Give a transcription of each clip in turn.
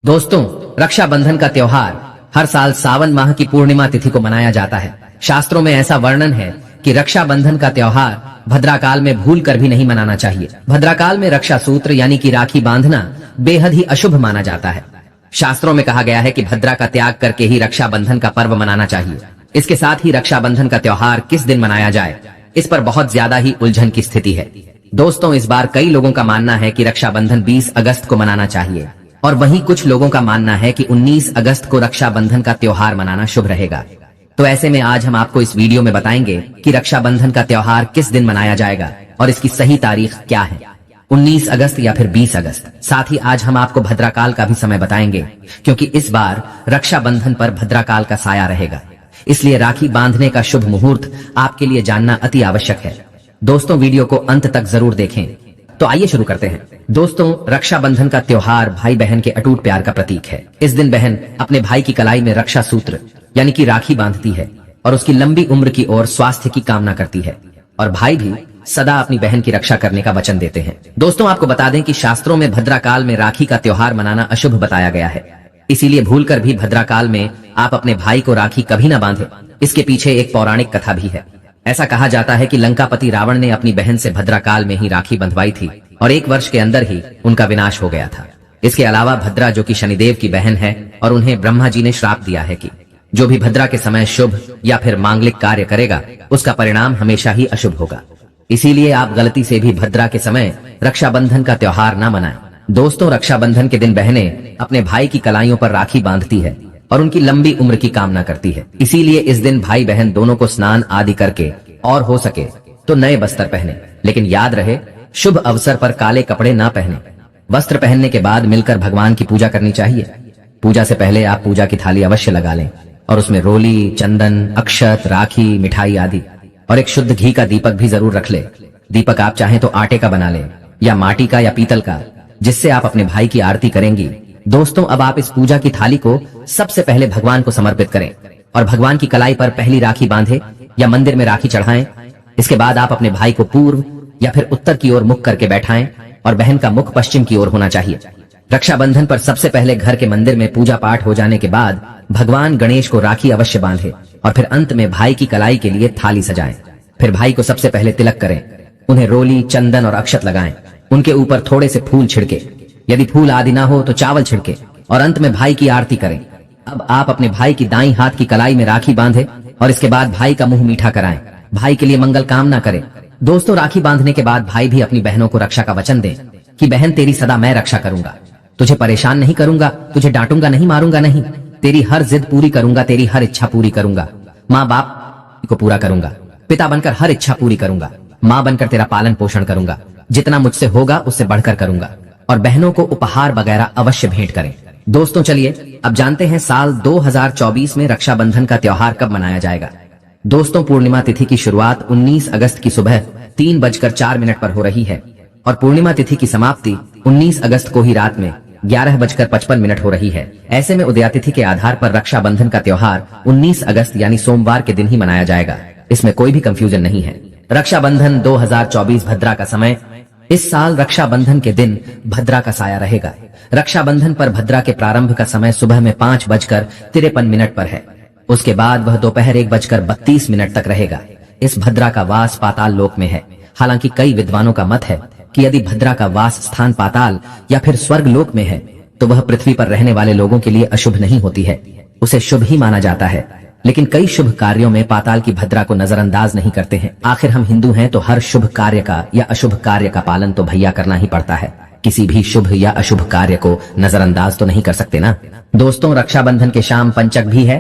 दोस्तों, रक्षाबंधन का त्योहार हर साल सावन माह की पूर्णिमा तिथि को मनाया जाता है। शास्त्रों में ऐसा वर्णन है कि रक्षाबंधन का त्योहार भद्राकाल में भूल कर भी नहीं मनाना चाहिए। भद्राकाल में रक्षा सूत्र यानी कि राखी बांधना बेहद ही अशुभ माना जाता है। शास्त्रों में कहा गया है कि भद्रा का त्याग करके ही रक्षाबंधन का पर्व मनाना चाहिए। इसके साथ ही रक्षाबंधन का त्योहार किस दिन मनाया जाए, इस पर बहुत ज्यादा ही उलझन की स्थिति है। दोस्तों, इस बार कई लोगों का मानना है कि रक्षाबंधन 20 अगस्त को मनाना चाहिए और वहीं कुछ लोगों का मानना है कि 19 अगस्त को रक्षाबंधन का त्योहार मनाना शुभ रहेगा। तो ऐसे में आज हम आपको इस वीडियो में बताएंगे कि रक्षाबंधन का त्योहार किस दिन मनाया जाएगा और इसकी सही तारीख क्या है, 19 अगस्त या फिर 20 अगस्त। साथ ही आज हम आपको भद्राकाल का भी समय बताएंगे, क्योंकि इस बार रक्षाबंधन पर भद्राकाल का साया रहेगा। इसलिए राखी बांधने का शुभ मुहूर्त आपके लिए जानना अति आवश्यक है। दोस्तों, वीडियो को अंत तक जरूर देखें। तो आइए शुरू करते हैं। दोस्तों, रक्षाबंधन का त्योहार भाई बहन के अटूट प्यार का प्रतीक है। इस दिन बहन अपने भाई की कलाई में रक्षा सूत्र यानी कि राखी बांधती है और उसकी लंबी उम्र की और स्वास्थ्य की कामना करती है, और भाई भी सदा अपनी बहन की रक्षा करने का वचन देते हैं। दोस्तों, आपको बता दें कि शास्त्रों में भद्राकाल में राखी का त्योहार मनाना अशुभ बताया गया है। इसीलिए भूलकर भी भद्राकाल में आप अपने भाई को राखी कभी न बांधे। इसके पीछे एक पौराणिक कथा भी है। ऐसा कहा जाता है कि लंकापति रावण ने अपनी बहन से भद्राकाल में ही राखी बंधवाई थी और 1 वर्ष के अंदर ही उनका विनाश हो गया था। इसके अलावा भद्रा, जो कि शनिदेव की बहन है, और उन्हें ब्रह्मा जी ने श्राप दिया है कि जो भी भद्रा के समय शुभ या फिर मांगलिक कार्य करेगा उसका परिणाम हमेशा ही अशुभ होगा। इसीलिए आप गलती से भी भद्रा के समय रक्षाबंधन का त्योहार न मनाएं। दोस्तों, रक्षाबंधन के दिन बहनें अपने भाई की कलाइयों पर राखी बांधती है और उनकी लंबी उम्र की कामना करती है। इसीलिए इस दिन भाई बहन दोनों को स्नान आदि करके और हो सके तो नए वस्त्र पहने, लेकिन याद रहे शुभ अवसर पर काले कपड़े ना पहने। वस्त्र पहनने के बाद मिलकर भगवान की पूजा करनी चाहिए। पूजा से पहले आप पूजा की थाली अवश्य लगा लें और उसमें रोली, चंदन, अक्षत, राखी, मिठाई आदि और एक शुद्ध घी का दीपक भी जरूर रख ले। दीपक आप चाहें तो आटे का बना लें या माटी का या पीतल का, जिससे आप अपने भाई की आरती करेंगी। दोस्तों, अब आप इस पूजा की थाली को सबसे पहले भगवान को समर्पित करें और भगवान की कलाई पर पहली राखी बांधे या मंदिर में राखी चढ़ाएं। इसके बाद आप अपने भाई को पूर्व या फिर उत्तर की ओर मुख करके बैठाएं और बहन का मुख पश्चिम की ओर होना चाहिए। रक्षाबंधन पर सबसे पहले घर के मंदिर में पूजा पाठ हो जाने के बाद भगवान गणेश को राखी अवश्य बांधे और फिर अंत में भाई की कलाई के लिए थाली सजाएं। फिर भाई को सबसे पहले तिलक करें, उन्हें रोली, चंदन और अक्षत लगाएं। उनके ऊपर थोड़े से फूल छिड़के, यदि फूल आदि ना हो तो चावल छिड़के और अंत में भाई की आरती करें। अब आप अपने भाई की दाईं हाथ की कलाई में राखी बांधे और इसके बाद भाई का मुंह मीठा कराएं। भाई के लिए मंगल कामना करें। दोस्तों, राखी बांधने के बाद भाई भी अपनी बहनों को रक्षा का वचन दें कि बहन, तेरी सदा मैं रक्षा करूंगा, तुझे परेशान नहीं करूंगा, तुझे डांटूंगा नहीं, मारूंगा नहीं, तेरी हर जिद पूरी करूंगा, तेरी हर इच्छा पूरी करूंगा, माँ बाप को पूरा करूंगा, पिता बनकर हर इच्छा पूरी करूंगा, माँ बनकर तेरा पालन पोषण करूंगा, जितना मुझसे होगा उससे बढ़कर करूंगा, और बहनों को उपहार वगैरह अवश्य भेंट करें। दोस्तों, चलिए अब जानते हैं साल 2024 में रक्षाबंधन का त्योहार कब मनाया जाएगा। दोस्तों, पूर्णिमा तिथि की शुरुआत 19 अगस्त की सुबह 3:04 पर हो रही है और पूर्णिमा तिथि की समाप्ति 19 अगस्त को ही रात में 11:55 हो रही है। ऐसे में उदयातिथि के आधार पर रक्षाबंधन का त्योहार 19 अगस्त यानी सोमवार के दिन ही मनाया जाएगा। इसमें कोई भी कंफ्यूजन नहीं है। रक्षाबंधन 2024 भद्रा का समय। इस साल रक्षाबंधन के दिन भद्रा का साया रहेगा। रक्षाबंधन पर भद्रा के प्रारंभ का समय सुबह में 5:53 पर है। उसके बाद वह दोपहर 1:32 तक रहेगा। इस भद्रा का वास पाताल लोक में है। हालांकि कई विद्वानों का मत है कि यदि भद्रा का वास स्थान पाताल या फिर स्वर्ग लोक में है तो वह पृथ्वी पर रहने वाले लोगों के लिए अशुभ नहीं होती है, उसे शुभ ही माना जाता है। लेकिन कई शुभ कार्यों में पाताल की भद्रा को नजरअंदाज नहीं करते हैं। आखिर हम हिंदू हैं तो हर शुभ कार्य का या अशुभ कार्य का पालन तो भैया करना ही पड़ता है। किसी भी शुभ या अशुभ कार्य को नजरअंदाज तो नहीं कर सकते ना। दोस्तों, रक्षाबंधन के शाम पंचक भी है।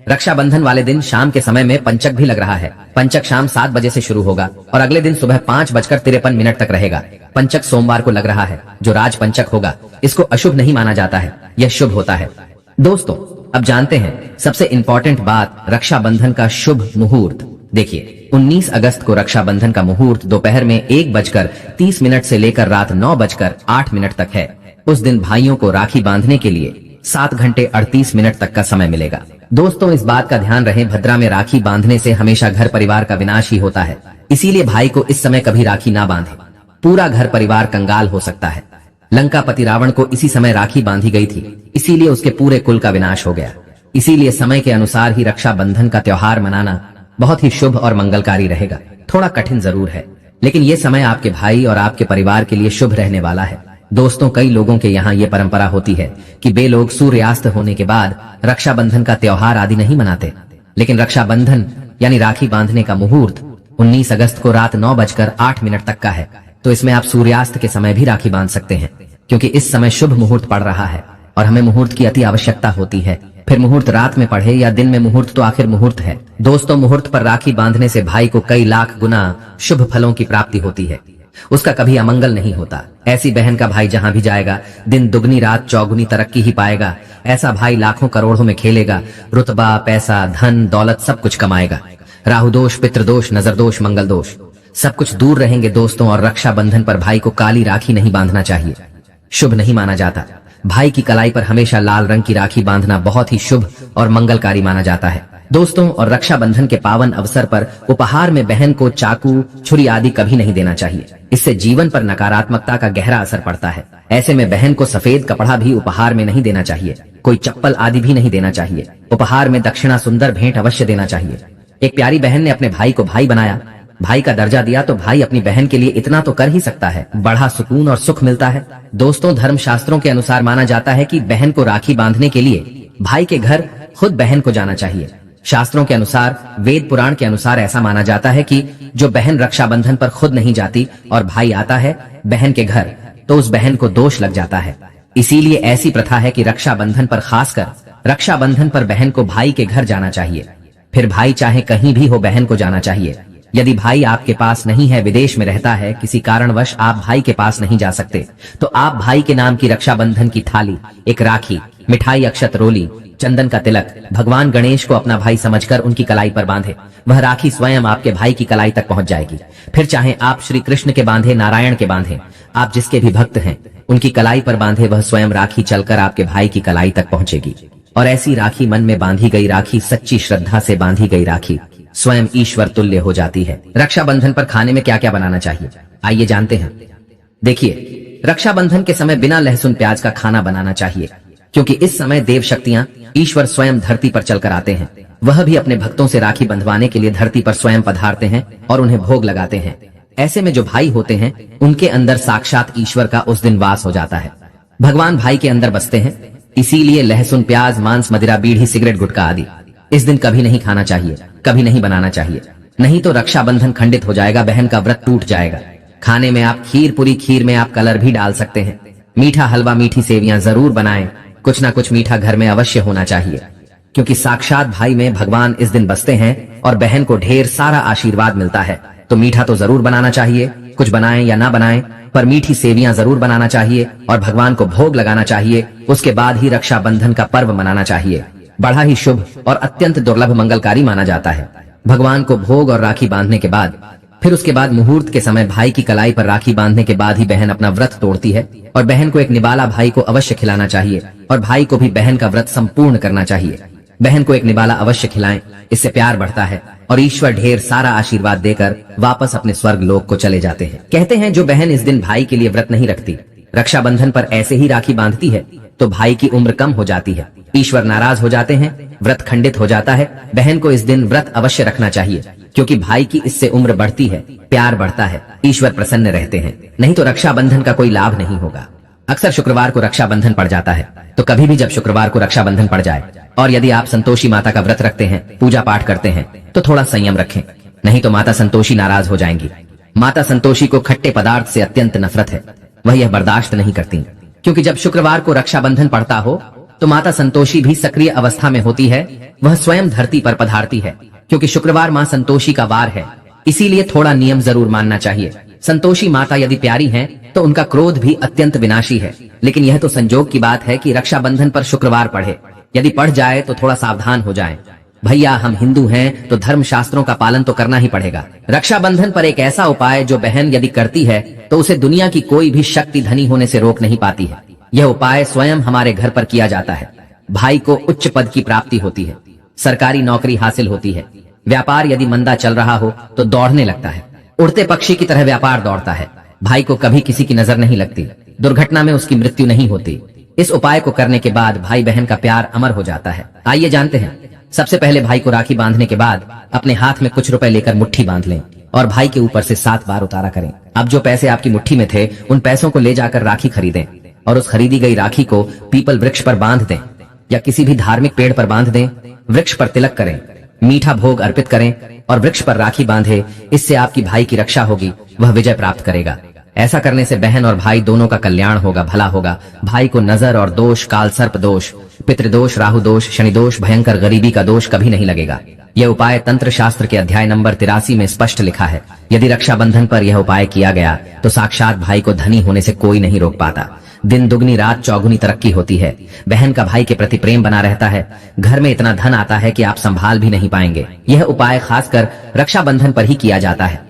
रक्षाबंधन वाले दिन शाम के समय में पंचक भी लग रहा है। पंचक शाम 7 बजे से शुरू होगा और अगले दिन सुबह 5:53 तक रहेगा। पंचक सोमवार को लग रहा है, जो राज पंचक होगा। इसको अशुभ नहीं माना जाता है, यह शुभ होता है। दोस्तों, अब जानते हैं सबसे इंपॉर्टेंट बात, रक्षाबंधन का शुभ मुहूर्त। देखिए, 19 अगस्त को रक्षाबंधन का मुहूर्त दोपहर में 1:30 से लेकर रात 9:08 तक है। उस दिन भाइयों को राखी बांधने के लिए 7 घंटे 38 मिनट तक का समय मिलेगा। दोस्तों, इस बात का ध्यान रहे, भद्रा में राखी बांधने से हमेशा घर परिवार का विनाश ही होता है। इसीलिए भाई को इस समय कभी राखी ना बांधे, पूरा घर परिवार कंगाल हो सकता है। लंकापति रावण को इसी समय राखी बांधी गई थी, इसीलिए उसके पूरे कुल का विनाश हो गया। इसीलिए समय के अनुसार ही रक्षाबंधन का त्योहार मनाना बहुत ही शुभ और मंगलकारी रहेगा। थोड़ा कठिन जरूर है, लेकिन ये समय आपके भाई और आपके परिवार के लिए शुभ रहने वाला है। दोस्तों, कई लोगों के यहाँ ये परंपरा होती है कि वे लोग सूर्यास्त होने के बाद रक्षाबंधन का त्योहार आदि नहीं मनाते, लेकिन रक्षाबंधन यानी राखी बांधने का मुहूर्त 19 अगस्त को रात 9:08 तक का है। तो इसमें आप सूर्यास्त के समय भी राखी बांध सकते हैं, क्योंकि इस समय शुभ मुहूर्त पड़ रहा है और हमें मुहूर्त की अति आवश्यकता होती है। फिर मुहूर्त रात में पढ़े या दिन में, मुहूर्त तो आखिर मुहूर्त है। दोस्तों, मुहूर्त पर राखी बांधने से भाई को कई लाख गुना शुभ फलों की प्राप्ति होती है, उसका कभी अमंगल नहीं होता। ऐसी बहन का भाई जहां भी जाएगा, दिन दुगनी रात चौगुनी तरक्की ही पाएगा। ऐसा भाई लाखों करोड़ों में खेलेगा, रुतबा, पैसा, धन, दौलत सब कुछ कमाएगा। राहु दोष, पितृदोष, नजर दोष, मंगल दोष सब कुछ दूर रहेंगे दोस्तों। और रक्षाबंधन पर भाई को काली राखी नहीं बांधना चाहिए, शुभ नहीं माना जाता। भाई की कलाई पर हमेशा लाल रंग की राखी बांधना बहुत ही शुभ और मंगलकारी माना जाता है दोस्तों। और रक्षाबंधन के पावन अवसर पर उपहार में बहन को चाकू, छुरी आदि कभी नहीं देना चाहिए, इससे जीवन पर नकारात्मकता का गहरा असर पड़ता है। ऐसे में बहन को सफेद कपड़ा भी उपहार में नहीं देना चाहिए, कोई चप्पल आदि भी नहीं देना चाहिए। उपहार में दक्षिणा, सुंदर भेंट अवश्य देना चाहिए। एक प्यारी बहन ने अपने भाई को भाई बनाया, भाई का दर्जा दिया, तो भाई अपनी बहन के लिए इतना तो कर ही सकता है, बड़ा सुकून और सुख मिलता है। दोस्तों, धर्म शास्त्रों के अनुसार माना जाता है कि बहन को राखी बांधने के लिए भाई के घर खुद बहन को जाना चाहिए। शास्त्रों के अनुसार, वेद पुराण के अनुसार ऐसा माना जाता है कि जो बहन रक्षाबंधन पर खुद नहीं जाती और भाई आता है बहन के घर, तो उस बहन को दोष लग जाता है। इसीलिए ऐसी प्रथा है कि रक्षाबंधन पर, खासकर रक्षाबंधन पर बहन को भाई के घर जाना चाहिए। फिर भाई चाहे कहीं भी हो, बहन को जाना चाहिए। यदि भाई आपके पास नहीं है, विदेश में रहता है, किसी कारणवश आप भाई के पास नहीं जा सकते, तो आप भाई के नाम की रक्षाबंधन की थाली, एक राखी, मिठाई, अक्षत, रोली, चंदन का तिलक भगवान गणेश को अपना भाई समझकर उनकी कलाई पर बांधे। वह राखी स्वयं आपके भाई की कलाई तक पहुंच जाएगी। फिर चाहे आप श्री कृष्ण के बांधे, नारायण के बांधे, आप जिसके भी भक्त हैं उनकी कलाई पर बांधे, वह स्वयं राखी चलकर आपके भाई की कलाई तक पहुंचेगी। और ऐसी राखी, मन में बांधी गई राखी, सच्ची श्रद्धा से बांधी गई राखी स्वयं ईश्वर तुल्य हो जाती है। रक्षाबंधन पर खाने में क्या क्या बनाना चाहिए, आइए जानते हैं। देखिए, रक्षाबंधन के समय बिना लहसुन प्याज का खाना बनाना चाहिए, क्योंकि इस समय देव शक्तियां, ईश्वर स्वयं धरती पर चलकर आते हैं। वह भी अपने भक्तों से राखी बंधवाने के लिए धरती पर स्वयं पधारते हैं और उन्हें भोग लगाते हैं। ऐसे में जो भाई होते हैं उनके अंदर साक्षात ईश्वर का उस दिन वास हो जाता है। भगवान भाई के अंदर बसते हैं। इसीलिए लहसुन प्याज, मांस, मदिरा, बीड़ी, सिगरेट, गुटखा आदि इस दिन कभी नहीं खाना चाहिए, कभी नहीं बनाना चाहिए। नहीं तो रक्षाबंधन खंडित हो जाएगा, बहन का व्रत टूट जाएगा। खाने में आप खीर पूरी, खीर में आप कलर भी डाल सकते हैं। मीठा हलवा, मीठी सेवियां जरूर बनाएं। कुछ ना कुछ मीठा घर में अवश्य होना चाहिए, क्योंकि साक्षात भाई में भगवान इस दिन बसते हैं और बहन को ढेर सारा आशीर्वाद मिलता है। तो मीठा तो जरूर बनाना चाहिए, कुछ बनाएं या ना बनाएं, पर मीठी सेवियां जरूर बनाना चाहिए और भगवान को भोग लगाना चाहिए। उसके बाद ही रक्षाबंधन का पर्व मनाना चाहिए। बड़ा ही शुभ और अत्यंत दुर्लभ मंगलकारी माना जाता है। भगवान को भोग और राखी बांधने के बाद, फिर उसके बाद मुहूर्त के समय भाई की कलाई पर राखी बांधने के बाद ही बहन अपना व्रत तोड़ती है। और बहन को एक निवाला भाई को अवश्य खिलाना चाहिए और भाई को भी बहन का व्रत संपूर्ण करना चाहिए। बहन को एक निवाला अवश्य खिलाएं, इससे प्यार बढ़ता है और ईश्वर ढेर सारा आशीर्वाद देकर वापस अपने स्वर्ग लोक को चले जाते हैं। कहते हैं जो बहन इस दिन भाई के लिए व्रत नहीं रखती, रक्षाबंधन पर ऐसे ही राखी बांधती है, तो भाई की उम्र कम हो जाती है, ईश्वर नाराज हो जाते हैं, व्रत खंडित हो जाता है। बहन को इस दिन व्रत अवश्य रखना चाहिए, क्योंकि भाई की इससे उम्र बढ़ती है, प्यार बढ़ता है, ईश्वर प्रसन्न रहते हैं। नहीं तो रक्षाबंधन का कोई लाभ नहीं होगा। अक्सर शुक्रवार को रक्षाबंधन पड़ जाता है, तो कभी भी जब शुक्रवार को रक्षाबंधन पड़ जाए और यदि आप संतोषी माता का व्रत रखते हैं, पूजा पाठ करते हैं, तो थोड़ा संयम रखें, नहीं तो माता संतोषी नाराज हो जाएंगी। माता संतोषी को खट्टे पदार्थ से अत्यंत नफरत है, वह यह बर्दाश्त नहीं करती, क्योंकि जब शुक्रवार को रक्षाबंधन पड़ता हो तो माता संतोषी भी सक्रिय अवस्था में होती है, वह स्वयं धरती पर पधारती है, क्योंकि शुक्रवार मां संतोषी का वार है। इसीलिए थोड़ा नियम जरूर मानना चाहिए। संतोषी माता यदि प्यारी हैं, तो उनका क्रोध भी अत्यंत विनाशी है, लेकिन यह तो संजोग की बात है कि रक्षाबंधन पर शुक्रवार पढ़े। यदि पढ़ जाए तो थोड़ा सावधान हो जाएं। भैया, हम हिंदू हैं तो धर्म शास्त्रों का पालन तो करना ही पड़ेगा। रक्षाबंधन पर एक ऐसा उपाय जो बहन यदि करती है तो उसे दुनिया की कोई भी शक्ति धनी होने से रोक नहीं पाती है। यह उपाय स्वयं हमारे घर पर किया जाता है। भाई को उच्च पद की प्राप्ति होती है, सरकारी नौकरी हासिल होती है, व्यापार यदि मंदा चल रहा हो तो दौड़ने लगता है, उड़ते पक्षी की तरह व्यापार दौड़ता है। भाई को कभी किसी की नजर नहीं लगती, दुर्घटना में उसकी मृत्यु नहीं होती। इस उपाय को करने के बाद भाई बहन का प्यार अमर हो जाता है। आइए जानते हैं। सबसे पहले भाई को राखी बांधने के बाद अपने हाथ में कुछ रुपए लेकर मुट्ठी बांध लें और भाई के ऊपर से 7 बार उतारा करें। अब जो पैसे आपकी मुट्ठी में थे उन पैसों को ले जाकर राखी खरीदें और उस खरीदी गई राखी को पीपल वृक्ष पर बांध दें या किसी भी धार्मिक पेड़ पर बांध दें। वृक्ष पर तिलक करें, मीठा भोग अर्पित करें और वृक्ष पर राखी बांधे। इससे आपकी भाई की रक्षा होगी, वह विजय प्राप्त करेगा। ऐसा करने से बहन और भाई दोनों का कल्याण होगा, भला होगा। भाई को नजर और दोष, काल सर्प दोष, पितृदोष, राहु दोष, शनि दोष, भयंकर गरीबी का दोष कभी नहीं लगेगा। यह उपाय तंत्र शास्त्र के अध्याय नंबर 83 में स्पष्ट लिखा है। यदि रक्षाबंधन पर यह उपाय किया गया तो साक्षात भाई को धनी होने से कोई नहीं रोक पाता। दिन दुगनी रात चौगुनी तरक्की होती है। बहन का भाई के प्रति प्रेम बना रहता है। घर में इतना धन आता है कि आप संभाल भी नहीं पाएंगे। यह उपाय खासकर रक्षाबंधन पर ही किया जाता है।